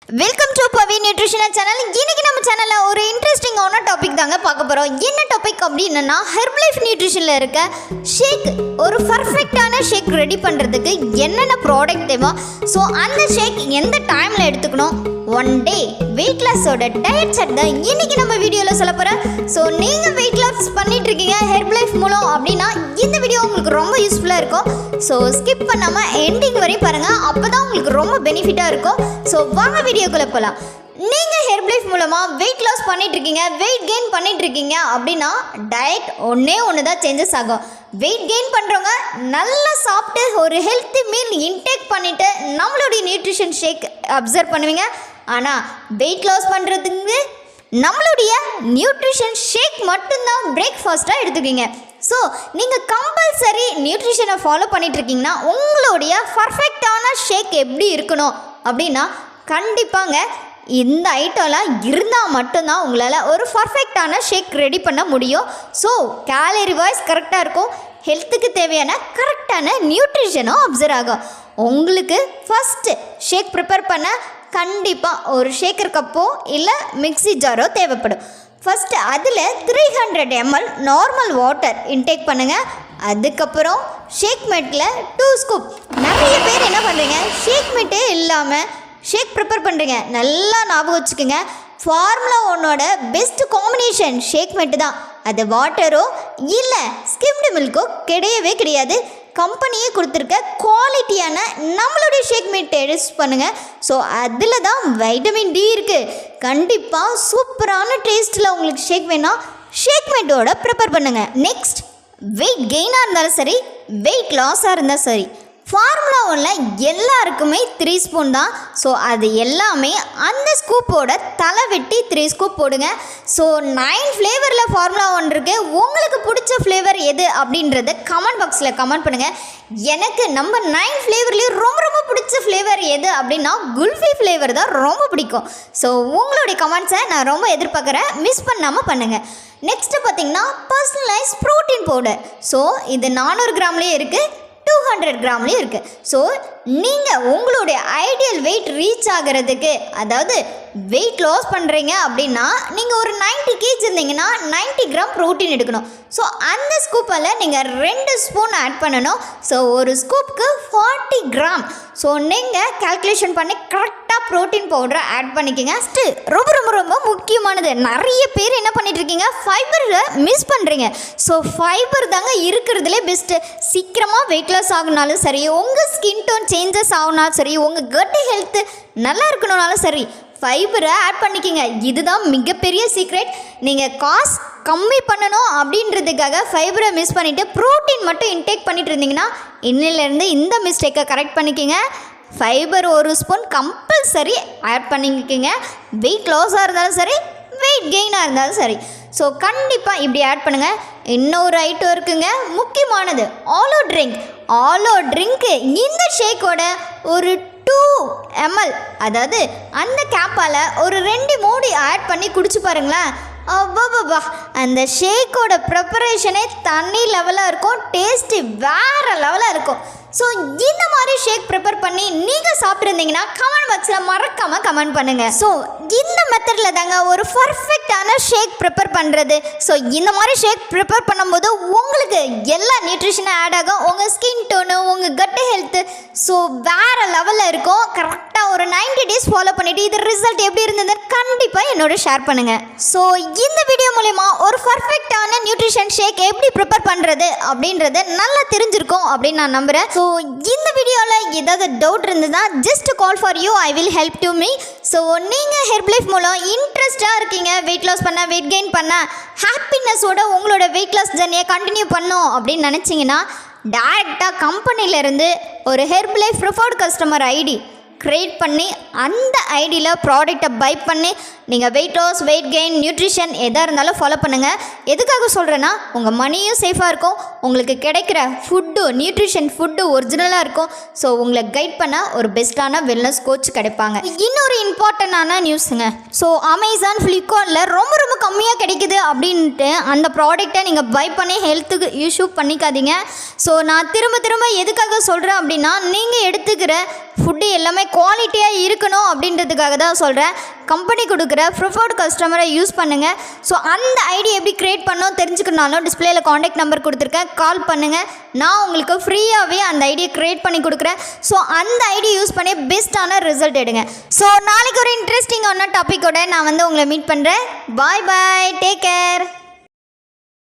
Welcome to Pavi nutritional channel. இன்னைக்கு நம்ம சேனலில் ஒரு இன்ட்ரெஸ்டிங்கான டாபிக் தாங்க பார்க்க போகிறோம். என்ன டாபிக் அப்படின்னா ஹெர்பலைஃப் நியூட்ரிஷனில் இருக்க ஷேக், ஒரு பர்ஃபெக்டான ஷேக் ரெடி பண்ணுறதுக்கு என்னென்ன ப்ராடக்ட் தேவை, ஸோ அந்த ஷேக் எந்த டைமில் எடுத்துக்கணும், ஒன் டே வெயிட் லாஸோட டயட் செட் தான் இன்னைக்கு நம்ம வீடியோவில் சொல்ல போகிறேன். ஸோ நீங்கள் வெயிட் லாஸ் பண்ணிட்டு இருக்கீங்க ஹெர்பலைஃப் மூலம் அப்படின்னா இந்த வீடியோ உங்களுக்கு ரொம்ப யூஸ்ஃபுல்லாக இருக்கும். ஸோ ஸ்கிப் பண்ணாமல் எண்டிங் வரையும் பாருங்கள், அப்போ தான் உங்களுக்கு ரொம்ப பெனிஃபிட்டாக இருக்கும். ஸோ வாங்க வீடியோக்குள்ளே போகலாம். நீங்கள் ஹெர்பலைஃப் மூலமாக வெயிட் லாஸ் பண்ணிட்டு இருக்கீங்க, வெயிட் கெயின் பண்ணிட்டு இருக்கீங்க அப்படின்னா டயட் ஒன்று தான் சேஞ்சஸ் ஆகும். வெயிட் கெயின் பண்ணுறவங்க நல்லா சாப்பிட்டு ஒரு ஹெல்த்தி மீல் இன்டேக் பண்ணிவிட்டு நம்மளுடைய நியூட்ரிஷன் ஷேக் அப்சர்வ் பண்ணுவீங்க. ஆனால் வெயிட் லாஸ் பண்ணுறதுக்கு நம்மளுடைய நியூட்ரிஷன் ஷேக் மட்டும்தான் பிரேக்ஃபாஸ்ட்டாக எடுத்துக்கிங்க. ஸோ நீங்கள் கம்பல்சரி நியூட்ரிஷனை ஃபாலோ பண்ணிகிட்ருக்கீங்கன்னா உங்களுடைய பர்ஃபெக்டான ஷேக் எப்படி இருக்கணும் அப்படின்னா கண்டிப்பாங்க இந்த ஐட்டம்லாம் இருந்தால் மட்டும்தான் உங்களால் ஒரு பர்ஃபெக்டான ஷேக் ரெடி பண்ண முடியும். ஸோ கேலரி வைஸ் கரெக்டாக இருக்கும், ஹெல்த்துக்கு தேவையான கரெக்டான நியூட்ரிஷனும் அப்சர்வ் ஆகும். உங்களுக்கு ஃபஸ்ட்டு ஷேக் ப்ரிப்பேர் பண்ண கண்டிப்பாக ஒரு ஷேக்கர் கப்போ இல்லை மிக்ஸி ஜாரோ தேவைப்படும். ஃபஸ்ட்டு அதில் 300 ml நார்மல் வாட்டர் இன்டேக் பண்ணுங்கள். அதுக்கப்புறம் ஷேக் மேட்டில் 2 ஸ்கூப். நிறைய பேர் என்ன பண்ணுறீங்க, ஷேக் மேட்டே இல்லாமல் ஷேக் ப்ரிப்பேர் பண்ணுறீங்க. நல்லா ஞாபகம் வச்சுக்கோங்க, ஃபார்முலா 1ஓட பெஸ்ட் காம்பினேஷன் ஷேக் மேட்டு தான். அது வாட்டரோ இல்லை ஸ்கிம்டு மில்க்கோ கிடையவே கிடையாது. கம்பெனியே கொடுத்துருக்க குவாலிட்டியான நம்மளுடைய ஷேக் மேட்டை யூஸ் பண்ணுங்கள். ஸோ அதில் தான் வைட்டமின் டி இருக்குது. கண்டிப்பாக சூப்பரான டேஸ்ட்டில் உங்களுக்கு ஷேக் வேணால் ஷேக் மேட்டோட ப்ரிப்பேர் பண்ணுங்கள். நெக்ஸ்ட், வெயிட் கெயினாக இருந்தாலும் சரி, வெயிட் லாஸாக இருந்தாலும் சரி, ஃபார்முலா 1ல் எல்லாருக்குமே 3 ஸ்பூன் தான். ஸோ அது எல்லாமே அந்த ஸ்கூப்போட தலை வெட்டி 3 ஸ்கூப் போடுங்க. ஸோ 9 ஃப்ளேவரில் ஃபார்முலா 1 இருக்குது. உங்களுக்கு பிடிச்ச ஃப்ளேவர் எது அப்படின்றத கமெண்ட் பாக்ஸில் கமெண்ட் பண்ணுங்கள். எனக்கு நம்ம 9 ஃப்ளேவர்லேயும் ரொம்ப பிடிச்ச ஃப்ளேவர் எது அப்படின்னா குல்ஃபி ஃப்ளேவர் தான் ரொம்ப பிடிக்கும். ஸோ உங்களுடைய கமெண்ட்ஸை நான் ரொம்ப எதிர்பார்க்குறேன், மிஸ் பண்ணாமல் பண்ணுங்கள். நெக்ஸ்ட்டு பார்த்திங்கன்னா பர்சனலைஸ் ப்ரோட்டீன் பவுடர். ஸோ இது 400 கிராம்லேயே இருக்குது, 200 கிராம்லேயும் இருக்குது. ஸோ நீங்கள் உங்களுடைய ஐடியல் வெயிட் ரீச் ஆகிறதுக்கு, அதாவது வெயிட் லாஸ் பண்ணுறீங்க அப்படின்னா நீங்கள் ஒரு 90 kg இருந்தீங்கன்னா 90 கிராம் ப்ரோட்டீன் எடுக்கணும். ஸோ அந்த ஸ்கூப்பில் நீங்கள் 2 ஸ்பூன் ஆட் பண்ணணும். ஸோ ஒரு ஸ்கூப்புக்கு 40 கிராம். ஸோ நீங்கள் கால்குலேஷன் பண்ணி கரெக்டாக ப்ரோட்டீன் பவுடரை ஆட் பண்ணிக்கோங்க. ஃபஸ்ட்டு ரொம்ப முக்கியமானது, நிறைய பேர் என்ன பண்ணிகிட்ருக்கீங்க, ஃபைபரை மிஸ் பண்ணுறீங்க. ஸோ ஃபைபர் தாங்க இருக்கிறதுலே பெஸ்ட்டு. சீக்கிரமாக வெயிட் லாஸ் ஆகுனாலும் சரி, உங்கள் ஸ்கின் டோன் சேஞ்சஸ் ஆகுனாலும் சரி, உங்கள் கட் ஹெல்த்து நல்லா இருக்கணும்னாலும் சரி, ஃபைபரை ஆட் பண்ணிக்கிங்க. இதுதான் மிகப்பெரிய சீக்ரெட். நீங்கள் காசு கம்மி பண்ணணும் அப்படின்றதுக்காக ஃபைபரை மிஸ் பண்ணிவிட்டு ப்ரோட்டீன் மட்டும் இன்டேக் பண்ணிட்டு இருந்தீங்கன்னா இன்னிலேருந்து இந்த மிஸ்டேக்கை கரெக்ட் பண்ணிக்கோங்க. ஃபைபர் 1 ஸ்பூன் கம்பல்சரி ஆட் பண்ணிக்கோங்க. வெயிட் லாஸாக இருந்தாலும் சரி, வெயிட் கெயினாக இருந்தாலும் சரி. ஸோ கண்டிப்பாக இப்படி ஆட் பண்ணுங்கள். இன்னொரு ஐட்டம் இருக்குங்க, முக்கியமானது ஆலோ ட்ரிங்க். ஆலோ ட்ரிங்க்கு இந்த ஷேக்கோட ஒரு 2 ml, அதாவது அந்த கேப்பால் ஒரு 2 மூடி ஆட் பண்ணி குடிச்சு பாருங்களேன். அவ்வா, அந்த ஷேக்கோட ப்ரிப்பரேஷனே தனி லெவலாக இருக்கும், டேஸ்ட்டு வேறு லெவலாக இருக்கும். ஸோ இந்த மாதிரி ஷேக் ப்ரிப்பேர் பண்ணி நீங்கள் சாப்பிட்ருந்தீங்கன்னா கமெண்ட் பாக்ஸில் மறக்காமல் கமெண்ட் பண்ணுங்கள். ஸோ இந்த மெத்தடில் தாங்க ஒரு பர்ஃபெக்டான ஷேக் ப்ரிப்பேர் பண்ணுறது. ஸோ இந்த மாதிரி ஷேக் ப்ரிப்பேர் பண்ணும்போது உங்களுக்கு எல்லா நியூட்ரிஷனும் ஆட் ஆகும், உங்கள் ஸ்கின் டோனு, உங்கள் கட் ஹெல்த்து ஸோ வேறு லெவலில் இருக்கும். கரெக்டாக ஒரு 90 days ஃபாலோ பண்ணிவிட்டு இது ரிசல்ட் எப்படி இருந்ததுன்னு கண்டிப்பாக என்னோட ஷேர் பண்ணுங்கள். ஸோ இந்த வீடியோ மூலமா ஒரு பர்ஃபெக்டான நியூட்ரிஷன் ஷேக் எப்படி ப்ரிப்பேர் பண்ணுறது அப்படின்றது நல்லா தெரிஞ்சிருக்கும் அப்படின்னு நான் நம்புகிறேன். ஸோ இந்த வீடியோவில் ஏதாவது டவுட் இருந்ததுன்னா just call for you, I will help to me. So நீங்கள் ஹெர்பலைஃப் மூலம் இன்ட்ரெஸ்டாக இருக்கீங்க, வெயிட் லாஸ் பண்ண, வெயிட் கெயின் பண்ண, ஹாப்பினஸோட உங்களோட வெயிட் லாஸ் ஜர்னியை கண்டினியூ பண்ணோம் அப்படின்னு நினச்சிங்கன்னா டைரெக்டாக கம்பெனிலேருந்து ஒரு Herbalife preferred customer ID create பண்ணி அந்த ஐடியில் ப்ராடக்டை பை பண்ணி நீங்கள் weight loss, weight gain, nutrition எதாக இருந்தாலும் ஃபாலோ பண்ணுங்கள். எதுக்காக சொல்கிறேன்னா உங்கள் மணியும் சேஃபாக இருக்கும், உங்களுக்கு கிடைக்கிற ஃபுட்டு, நியூட்ரிஷன் ஃபுட்டு ஒரிஜினலாக இருக்கும். ஸோ உங்களை கைட் பண்ண ஒரு பெஸ்ட்டான வெல்னஸ் கோச் கிடைப்பாங்க. இன்னொரு இம்பார்ட்டண்டான நியூஸுங்க, ஸோ அமேசான், ஃப்ளிப்கார்ட்டில் ரொம்ப கம்மியாக கிடைக்குது அப்படின்ட்டு அந்த ப்ராடக்டை நீங்கள் பை பண்ணி ஹெல்த்துக்கு இஷ்யூ பண்ணிக்காதீங்க. ஸோ நான் திரும்ப எதுக்காக சொல்கிறேன் அப்படின்னா நீங்கள் எடுத்துக்கிற ஃபுட்டு எல்லாமே குவாலிட்டியாக இருக்கணும் அப்படின்றதுக்காக தான் சொல்கிறேன். கம்பெனி கொடுக்குற ப்ரிஃபர்டு கஸ்டமரை யூஸ் பண்ணுங்கள். ஸோ அந்த ஐடி எப்படி க்ரியேட் பண்ணணும் தெரிஞ்சுக்கணுனாலும் டிஸ்பிளேயில் காண்டாக்ட் நம்பர் கொடுத்துருக்கேன், கால் பண்ணுங்கள். நான் உங்களுக்கு ஃப்ரீயாகவே அந்த ஐடியை க்ரியேட் பண்ணி கொடுக்குறேன். ஸோ அந்த ஐடி யூஸ் பண்ணி பெஸ்ட்டான ரிசல்ட் எடுங்க. ஸோ நாளைக்கு ஒரு இன்ட்ரெஸ்டிங்கான டாப்பிக்கோட நான் உங்களை மீட் பண்ணுறேன். பாய் பாய், டேக் கேர்.